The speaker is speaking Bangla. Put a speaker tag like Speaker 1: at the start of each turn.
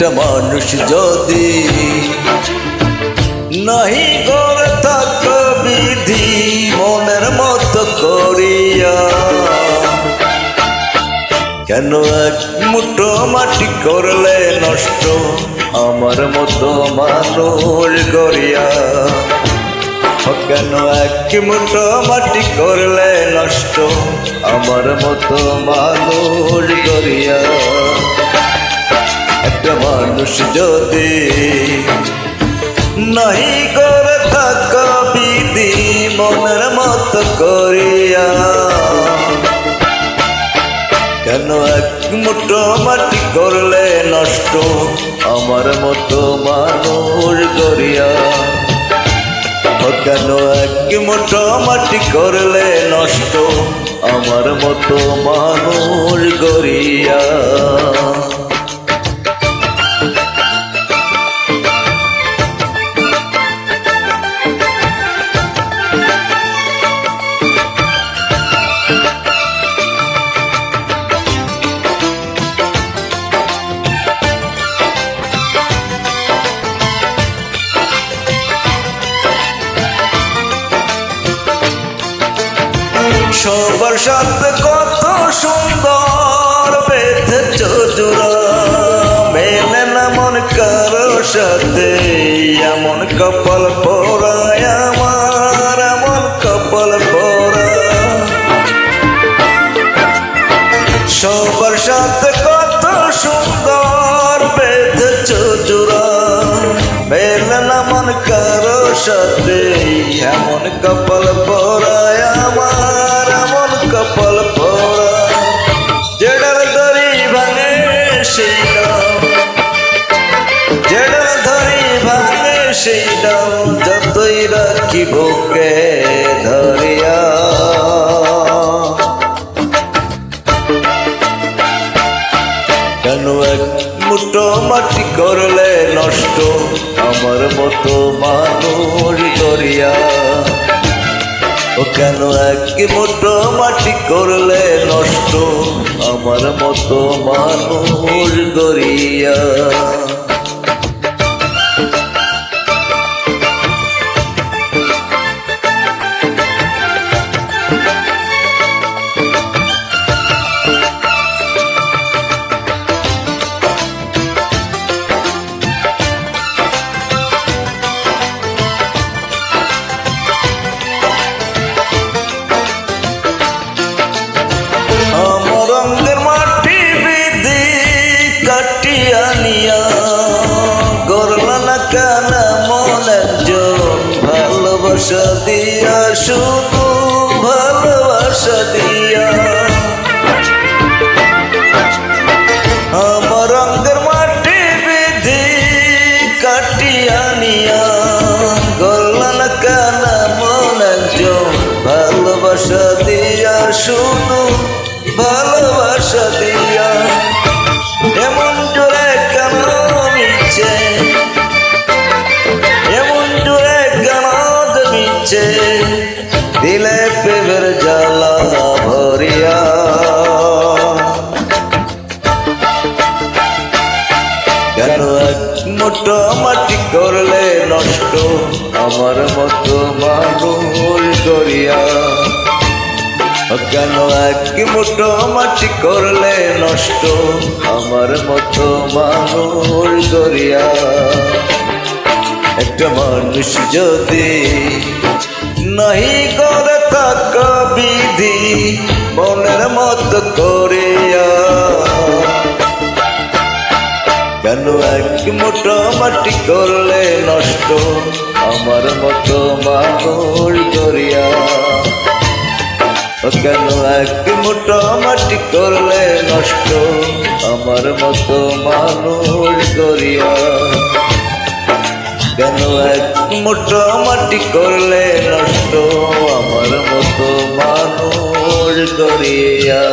Speaker 1: একটা মানুষ যদি নাহি করে থাক বিধি মনের মতো করিয়া, কেন এক মুঠো মাটি করলে নষ্ট আমার মতো মানুষ গড়িয়া, কেন এক মুঠো মাটি করলে নষ্ট আমার মতো মানুষ গড়িয়া। একটা মানুষ যদি নাহি করে থাক বিধি মনের মতো করিয়া, কেন এক মুঠো মাটি করলে নষ্ট আমার মতো মানুষ গড়িয়া, কেন এক মুঠো মাটি করলে নষ্ট আমার মতো মানুষ গড়িয়া। সবার সাথে কত সুন্দর বেঁধেছ জোড়া, মেলে না মন কারো সাথে এমন কপাল পোড়ায় আমার, এমন কপাল পোড়া। সবার সাথে কত সুন্দর বেঁধেছ জোড়া, মেলে না মন কারো সাথে এমন কপাল পোড়ায় আমার, এমন কপাল পোড়া। যেটার ধরি ভাঙে সেই ডাল, যেটার ধরি ভাঙে সেই ডাল যতই রাখি বুকে ধরিয়া, কেন এক মুঠো মাটি করলে নষ্ট আমার মতো মানুষ গড়িয়া, ও কেন এক মুঠো মাটি করলে নষ্ট আমার মতো মানুষ গড়িয়া। ভালোবাসা দিয়া শুধু ভালোবাসা দিয়া, আমার রঙের মাটি বিধি কাটিয়া নিয়া, গড়লা না কেন মন একজন ভালোবাসা দিয়া শুধু ভালোবাসা দিয়া। এমন জোরে কেন নিচ্ছে, এমন জোরে কেন মিছে দিলে প্রেমের জ্বালা ভরিয়া, কেন এক মুঠো মাটি করলে নষ্ট আমার মতো মানুষ গড়িয়া, কেন এক মুঠো মাটি করলে নষ্ট আমার মতো মানুষ গড়িয়া। একটা মানুষ যদি নাহি করে থাক বিধি মনের মতো করিয়া, কেন এক মুঠো মাটি করলে নষ্ট আমার মতো মানুষ গড়িয়া, কেন এক মুঠো মাটি করলে নষ্ট আমার মতো মানুষ গড়িয়া, কেন এক মুঠো মাটি করলে নষ্ট আমার মতো মানুষ গড়িয়া।